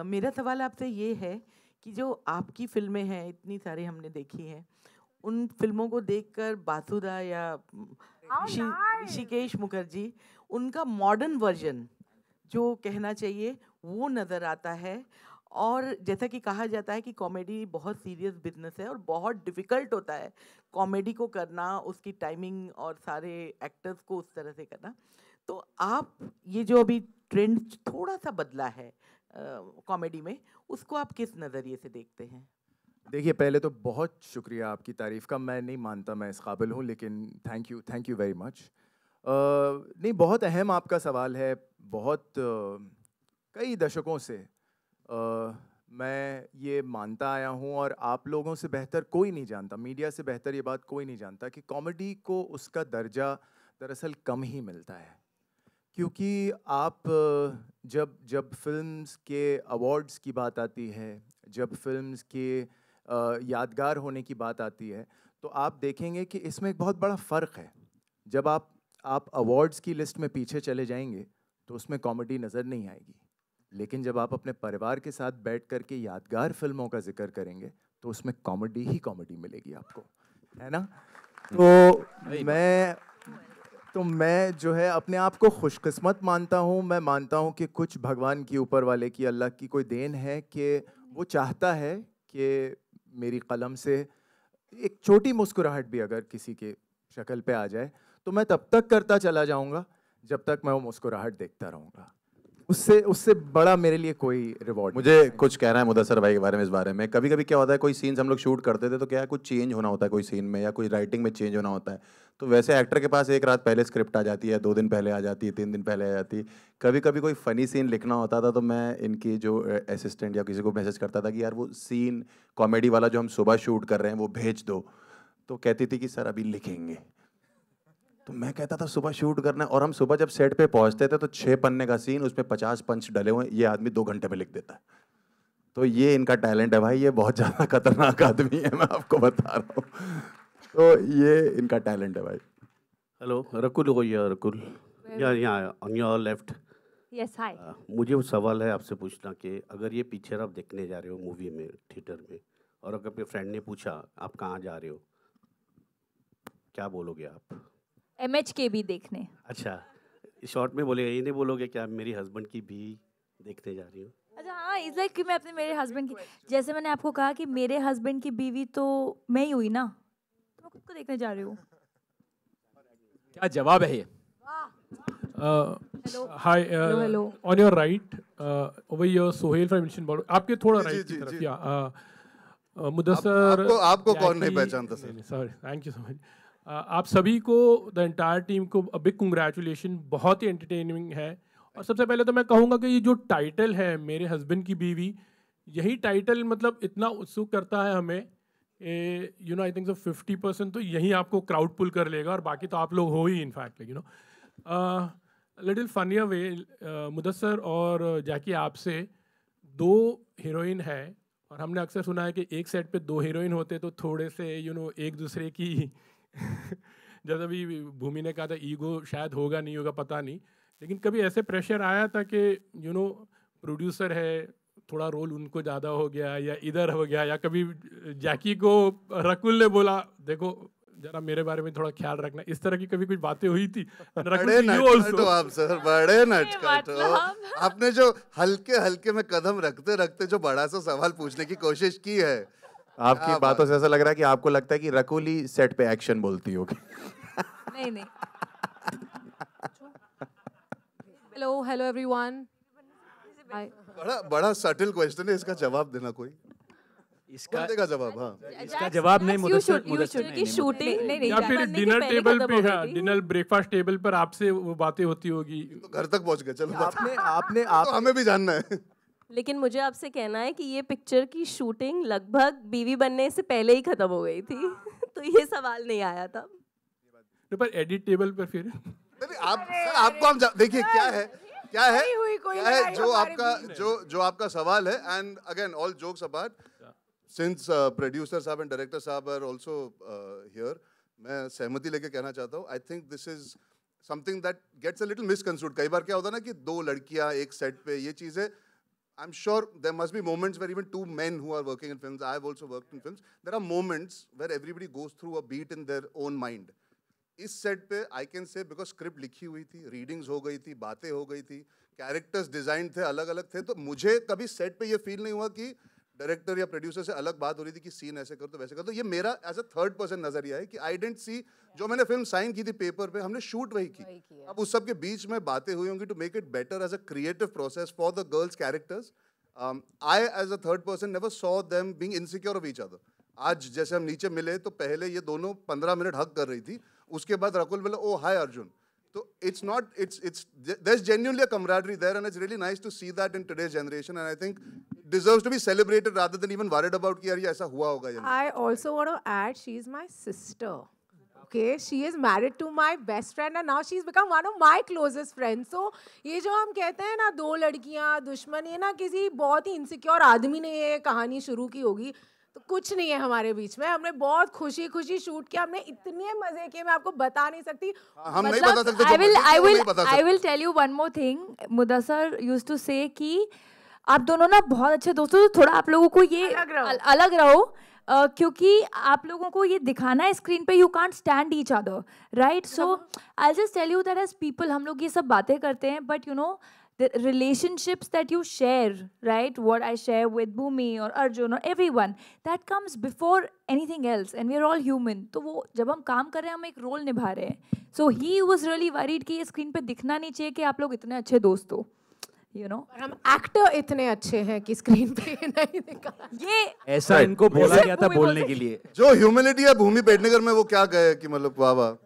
S14: मेरा सवाल आपसे ये है कि जो आपकी फिल्में हैं, इतनी सारी हमने देखी हैं, उन फिल्मों को देखकर बासुदा या ऋषिकेश मुखर्जी, उनका मॉडर्न वर्जन जो कहना चाहिए वो नज़र आता है. और जैसा कि कहा जाता है कि कॉमेडी बहुत सीरियस बिजनेस है और बहुत डिफ़िकल्ट होता है कॉमेडी को करना, उसकी टाइमिंग और सारे एक्टर्स को उस तरह से करना. तो आप ये जो अभी ट्रेंड थोड़ा सा बदला है कॉमेडी में, उसको आप किस नज़रिए से देखते हैं?
S2: देखिए, पहले तो बहुत शुक्रिया आपकी तारीफ़ का। मैं नहीं मानता मैं इस काबिल हूँ, लेकिन थैंक यू वेरी मच। नहीं, बहुत अहम आपका सवाल है। बहुत कई दशकों से मैं ये मानता आया हूँ, और आप लोगों से बेहतर कोई नहीं जानता, मीडिया से बेहतर ये बात कोई नहीं जानता कि कॉमेडी को उसका दर्जा दरअसल कम ही मिलता है। क्योंकि आप जब फिल्म्स के अवार्ड्स की बात आती है, जब फिल्म्स के यादगार होने की बात आती है, तो आप देखेंगे कि इसमें एक बहुत बड़ा फ़र्क है। जब आप अवार्ड्स की लिस्ट में पीछे चले जाएंगे तो उसमें कॉमेडी नज़र नहीं आएगी, लेकिन जब आप अपने परिवार के साथ बैठ कर के यादगार फिल्मों का जिक्र करेंगे तो उसमें कॉमेडी ही कॉमेडी मिलेगी आपको, है ना? तो मैं जो है अपने आप को खुशकिस्मत मानता हूँ। मैं मानता हूँ कि कुछ भगवान की, ऊपर वाले की, अल्लाह की कोई देन है कि वो चाहता है कि मेरी कलम से एक छोटी मुस्कुराहट भी अगर किसी के शक्ल पे आ जाए तो मैं तब तक करता चला जाऊँगा जब तक मैं वो मुस्कुराहट देखता रहूँगा। उससे बड़ा मेरे लिए कोई रिवॉर्ड।
S1: मुझे कुछ कहना है मुदस्सर भाई के बारे में। इस बारे में कभी कभी क्या होता है, कोई सीन्स हम लोग शूट करते थे तो क्या है, कुछ चेंज होना होता है कोई सीन में, या कोई राइटिंग में चेंज होना होता है, तो वैसे एक्टर के पास एक रात पहले स्क्रिप्ट आ जाती है, 2 दिन पहले आ जाती है, 3 दिन पहले आ जाती है। कभी कभी कोई फ़नी सीन लिखना होता था तो मैं इनकी जो असिस्टेंट या किसी को मैसेज करता था कि यार वो सीन कॉमेडी वाला जो हम सुबह शूट कर रहे हैं वो भेज दो, तो कहती थी कि सर अभी लिखेंगे। तो मैं कहता था सुबह शूट करना है, और हम सुबह जब सेट पे पहुंचते थे तो 6 पन्ने का सीन, उसमें 50 पंच डले हुए, ये आदमी 2 घंटे में लिख देता है। तो ये इनका टैलेंट है भाई, ये बहुत ज़्यादा खतरनाक आदमी है, मैं आपको बता रहा हूँ। तो ये इनका टैलेंट है भाई।
S15: हेलो, रकुल हो या रकुल, यहाँ ऑन योर लेफ्ट।
S6: यस, हाय।
S15: मुझे वो सवाल है आपसे पूछना कि अगर ये पिक्चर आप देखने जा रहे हो मूवी में, थिएटर में, और अगर अपने फ्रेंड ने पूछा आप कहाँ जा रहे हो, क्या बोलोगे आप?
S6: MHKB देखने।
S15: अच्छा, शॉर्ट में बोलेगा, ये नहीं बोलोगे क्या मेरी हस्बैंड की भी देखने जा रही हूँ?
S6: अच्छा, हाँ, इस लाइक कि मैं अपने मेरे हस्बैंड की, जैसे मैंने आपको कहा कि मेरे हस्बैंड की बीवी तो मैं ही हुई ना, तो मैं खुद को देखने जा रही हूँ।
S7: क्या जवाब है ये?
S16: Hi, on your right, over here Sohail from Mission Board. आपके थोड़ा राइट की तरफ, या मुदस्सर,
S4: आपको कौन नहीं पहचानता sir?
S16: Sorry, thank you so much. आप सभी को, द एंटायर टीम को बिग कंग्रेचुलेशन, बहुत ही एंटरटेनिंग है। और सबसे पहले तो मैं कहूँगा कि ये जो टाइटल है मेरे हस्बैंड की बीवी, यही टाइटल मतलब इतना उत्सुक करता है हमें, you know, I think so 50% तो यही आपको क्राउड पुल कर लेगा, और बाकी तो आप लोग हो ही in fact, you know. Little funnier way, Mudassar और जैकी आपसे 2 हीरोइन है, और हमने अक्सर सुना है कि एक सेट पे 2 हीरोइन होते तो थोड़े से, यू नो, एक दूसरे की जैसे अभी भूमि ने कहा था ईगो शायद होगा नहीं होगा पता नहीं, लेकिन कभी ऐसे प्रेशर आया था कि यू नो प्रोड्यूसर है, थोड़ा रोल उनको ज़्यादा हो गया या इधर हो गया, या कभी जैकी को रकुल ने बोला देखो जरा मेरे बारे में थोड़ा ख्याल रखना, इस तरह की कभी कुछ बातें हुई थी?
S4: बड़े नटखट हो आप सर, बड़े नटखट हो। आपने जो हल्के हल्के में कदम रखते रखते जो बड़ा सा सवाल पूछने की कोशिश की है,
S1: आपकी बातों से ऐसा लग रहा है कि आपको लगता है कि रकुल ही सेट पे एक्शन बोलती होगी।
S5: नहीं। Hello everyone.
S4: बड़ा सटल क्वेश्चन है, इसका जवाब देना कोई?
S7: इसका
S4: देगा जवाब? हाँ,
S7: इसका जवाब नहीं, मुदस्सर
S6: की शूटिंग नहीं,
S16: या फिर डिनर टेबल पे, डिनर ब्रेकफास्ट टेबल पर आपसे वो बातें होती होगी।
S4: तो घर तक पहुंच गए, चलो
S2: आपने
S4: तो हमें भी जानना है।
S8: लेकिन मुझे आपसे कहना है कि ये पिक्चर की शूटिंग लगभग बीवी बनने से पहले ही खत्म हो गई थी तो ये सवाल नहीं आया था।
S16: पर एडिट टेबल पर फिर
S4: आपको हम देखिए क्या है जो आपका सवाल है। And again all jokes apart, since producer साहब एंड डायरेक्टर साहब आर आल्सो हियर, मैं सहमति लेके कहना चाहता हूँ, I think this is something that gets a little misconstrued. कई बार क्या होता है ना कि 2 लड़कियां एक सेट पे, ये चीजें I'm sure there must be moments where even 2 men who are working in films, I have also worked in films, there are moments where everybody goes through a beat in their own mind. इस set पे I can say because script लिखी हुई थी, readings हो गई थी, बातें हो गई थी, कैरेक्टर्स डिजाइन थे, अलग अलग थे, तो मुझे कभी सेट पे ये फील नहीं हुआ कि डायरेक्टर या प्रोड्यूसर से अलग बात हो रही थी कि सीन ऐसे कर तो वैसे कर, तो ये मेरा एज अ थर्ड पर्सन नजरिया है कि आई डेंट सी, जो मैंने फिल्म साइन की थी पेपर पे, हमने शूट वही की। अब उस सब के बीच में बातें हुई होंगी to make it better as a creative process for the girls characters. I as a third person never saw them being insecure of each other. आज जैसे हम नीचे मिले तो पहले ये दोनों 15 मिनट हक कर रही थी, उसके बाद रकुल बोला ओ हाय Arjun. So it's not, there's genuinely a camaraderie there, and it's really nice to see that in today's generation, and I think it deserves to be celebrated rather than even worried about कि यार ये ऐसा हुआ होगा या नहीं।
S5: I also want to add, she is my sister. Okay, she is married to my best friend and now she's become one of my closest friends. So ये जो हम कहते हैं ना दो लड़कियां दुश्मन, ये ना किसी बहुत ही इनसिक्योर आदमी ने ये कहानी शुरू की होगी, तो कुछ नहीं है हमारे बीच में। हमने बहुत खुशी खुशी शूट किया, हमने इतने मजे किए मैं आपको बता नहीं सकती।
S4: हम नहीं बता सकते।
S6: I will tell you one more thing. Mudassar used to say कि आप दोनों ना बहुत अच्छे दोस्तों, तो थोड़ा आप लोगों को ये अलग रहो, क्योंकि आप लोगों को ये दिखाना है स्क्रीन पे, you can't stand each other, right? So I just tell you that as people हम लोग ये सब बातें करते हैं, but you know the relationships that you share, right? What I share with Bhumi or Arjun or everyone, that comes before anything else, and we're all human. तो वो जब हम काम कर रहे हैं हम एक रोल निभा रहे हैं. So he was really worried कि ये स्क्रीन पे दिखना नहीं चाहिए कि आप लोग इतने अच्छे दोस्त हो, you know.
S5: और हम एक्टर इतने अच्छे हैं कि स्क्रीन पे नहीं दिखा।
S6: ये
S7: ऐसा इनको बोला गया था बोलने के लिए।
S4: जो ह्यूमिलिटी है भूमि पेडनेकर में, वो क्या गए कि मतलब वाह वाह।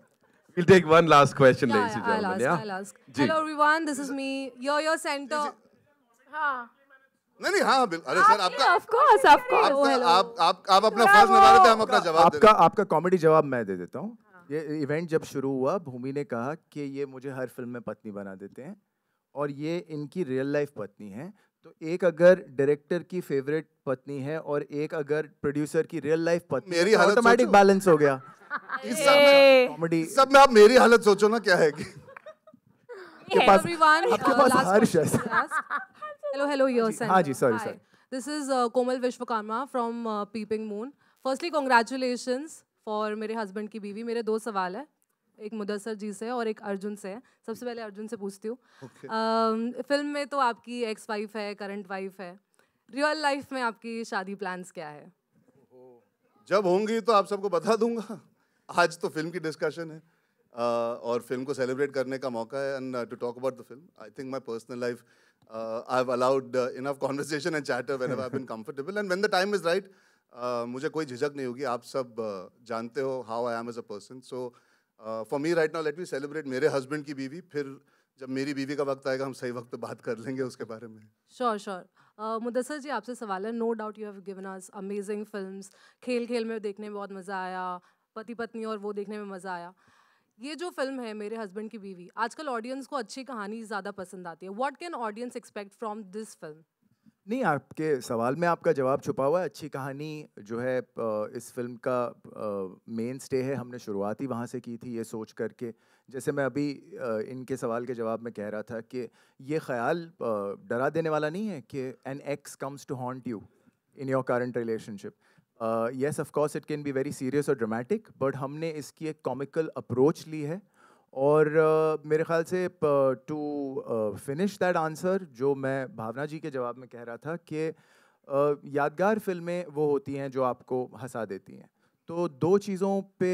S3: We'll take one last question,
S17: Yeah,
S3: ladies and
S17: I'll
S3: gentlemen.
S17: ask, I'll ask. Hello everyone, this is me. You're your center.
S5: हाँ।
S4: नहीं हाँ बिल्कुल। अरे सर आपका
S6: of course.
S4: आप अपना फर्ज निभा रहे थे, हम अपना जवाब दे रहे हैं।
S2: आपका कॉमेडी जवाब मैं दे देता हूँ। ये इवेंट जब शुरू हुआ, भूमि ने कहा कि ये मुझे हर फिल्म में पत्नी बना देते हैं और ये इनकी रियल लाइफ पत्नी है। तो एक अगर डायरेक्टर की फेवरेट पत्नी है और एक अगर प्रोड्यूसर की रियल लाइफ पत्नी,
S4: मेरी हालत
S2: ऑटोमेटिक बैलेंस हो गया।
S4: कॉमेडी सब में आप मेरी हालत सोचो ना क्या है कि
S17: Hey everyone, last
S2: हर्ष
S17: question
S2: है।
S17: to ask. Hello, your center.
S2: हाँ जी, sorry,
S17: Hi.
S2: sorry.
S17: This is Komal Vishwakarma from Peeping Moon. Firstly, congratulations for मेरे husband की बीवी। मेरे दो सवाल है, एक मुदस्सर जी से और एक अर्जुन से है। सबसे पहले अर्जुन से पूछती हूँ। फिल्म में तो आपकी एक्स वाइफ है, करंट वाइफ है, रियल लाइफ में आपकी शादी प्लान्स क्या है?
S4: जब होंगी तो आप सबको बता दूंगा। आज तो फिल्म की डिस्कशन है और फिल्म को सेलिब्रेट करने का मौका है, and to talk about the film. I think my personal life I have allowed enough conversation and chatter whenever I have been comfortable, and when the time is right मुझे कोई झिझक नहीं होगी। आप सब जानते हो how I am as a person. So for me right now let me celebrate मेरे हस्बैंड की बीवी, फिर जब मेरी बीवी का वक्त आएगा हम सही वक्त पे बात कर लेंगे उसके बारे में।
S17: श्योर। मुदस्सर जी आपसे सवाल है। No doubt you have given us amazing films. खेल खेल में देखने में बहुत मज़ा आया, पति पत्नी और वो देखने में मज़ा आया। ये जो फिल्म है मेरे हस्बैंड की बीवी, आजकल ऑडियंस को अच्छी कहानी ज़्यादा पसंद आती है। What can audience expect from this film?
S2: नहीं, आपके सवाल में आपका जवाब छुपा हुआ है। अच्छी कहानी जो है इस फिल्म का मेन स्टे है। हमने शुरुआत ही वहाँ से की थी, ये सोच करके, जैसे मैं अभी इनके सवाल के जवाब में कह रहा था कि ये ख्याल डरा देने वाला नहीं है कि an ex comes to haunt you in your current relationship. Yes of course it can be very serious और ड्रामेटिक, बट हमने इसकी एक कॉमिकल अप्रोच ली है। और मेरे ख्याल से टू फिनिश दैट आंसर, जो मैं भावना जी के जवाब में कह रहा था कि यादगार फिल्में वो होती हैं जो आपको हंसा देती हैं। तो दो चीज़ों पे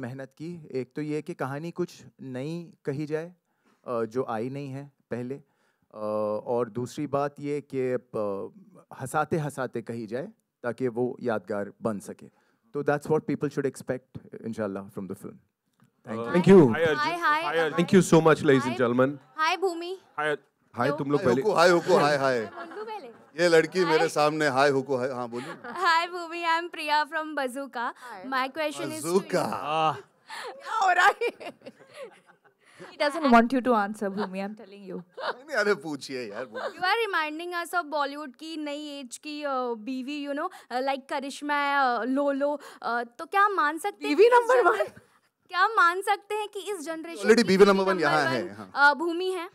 S2: मेहनत की। एक तो ये कि कहानी कुछ नई कही जाए जो आई नहीं है पहले, और दूसरी बात ये कि हंसाते हंसाते कही जाए ताकि वो यादगार बन सके। तो that's what people should expect इंशाल्लाह from the film.
S3: Thank you.
S6: Hi, Arjun.
S3: Thank you so much, ladies and gentlemen.
S6: Hi, Bhumi.
S3: Hi, तुम लोग पहले।
S4: हाय हुको हाय। ये लड़की मेरे सामने हाय हुको हाय। हाँ बोलिए।
S6: Hi, Bhumi. I'm Priya from Bazooka. My question is to you.
S5: क्या हो रहा है?
S6: He doesn't want you to answer, Bhumi. I'm telling you.
S4: नहीं अरे पूछिए यार।
S6: You are reminding us of Bollywood की नई एज की बीवी, you know, like करिश्मा, लोलो। तो क्या मान सकते हैं?
S5: बीवी नंबर 1।
S6: क्या मान सकते हैं कि इस जनरेशन
S4: ऑलरेडी बीवी नंबर 1 यहाँ है।
S6: भूमि है?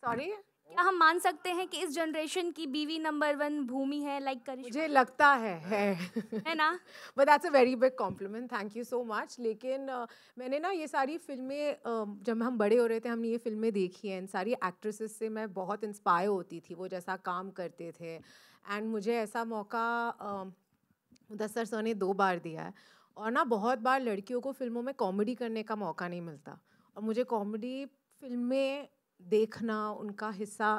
S5: सॉरी,
S6: क्या हम मान सकते हैं कि इस जनरेशन की बीवी नंबर 1 भूमि है, लाइक करिश्मा?
S5: मुझे लगता है
S6: ना?
S5: But that's a very big complement, thank you so much. लेकिन मैंने ना ये सारी फिल्में जब हम बड़े हो रहे थे हमने ये फिल्में देखी हैं, इन सारी एक्ट्रेसेस से मैं बहुत इंस्पायर होती थी, वो जैसा काम करते थे। एंड मुझे ऐसा मौका मुदस्सर सर ने 2 बार दिया है। और ना बहुत बार लड़कियों को फिल्मों में कॉमेडी करने का मौका नहीं मिलता, और मुझे कॉमेडी फिल्में देखना, उनका हिस्सा,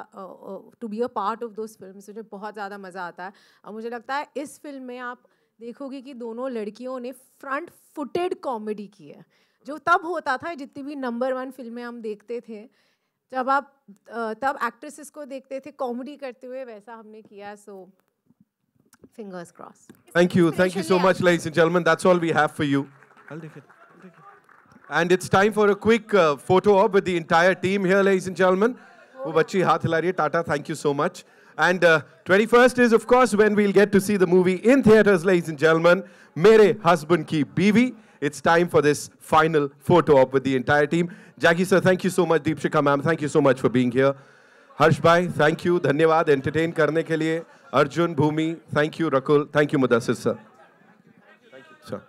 S5: to be a part of those films, मुझे बहुत ज़्यादा मज़ा आता है। और मुझे लगता है इस फिल्म में आप देखोगे कि दोनों लड़कियों ने फ्रंट फुटेड कॉमेडी की है, जो तब होता था जितनी भी नंबर 1 फिल्में हम देखते थे, जब आप तब एक्ट्रेसेस को देखते थे कॉमेडी करते हुए, वैसा हमने किया। सो fingers crossed.
S3: Thank you so much, ladies and gentlemen. That's all we have for you. I'll take it. And it's time for a quick photo op with the entire team here, ladies and gentlemen. वो बच्ची हाथ हिला रही है. Tata, thank you so much. And 21st is, of course, when we'll get to see the movie in theaters, ladies and gentlemen. Mere husband ki Biwi. It's time for this final photo op with the entire team. Jackie sir, thank you so much. Deepshika ma'am, thank you so much for being here. Harsh bhai, thank you. धन्यवाद entertain करने के लिए. Arjun, Bhumi, thank you. Rakul, thank you. Mudassir sir. Thank you, sir.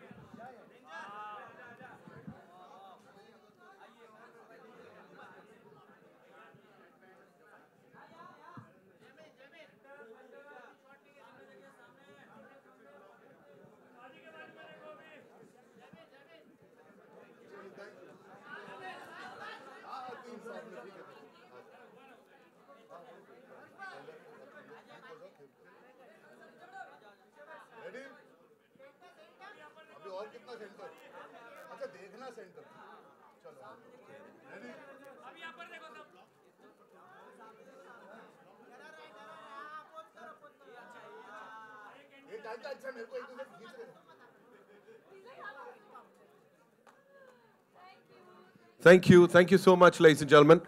S4: अभी और कितना centre? अच्छा देखना centre. चलो रेडी? अभी यहाँ पर देखो सब। ये टाइम अच्छा मेरे को एक दूसरे खींच रहे।
S3: Thank you so much, ladies and gentlemen.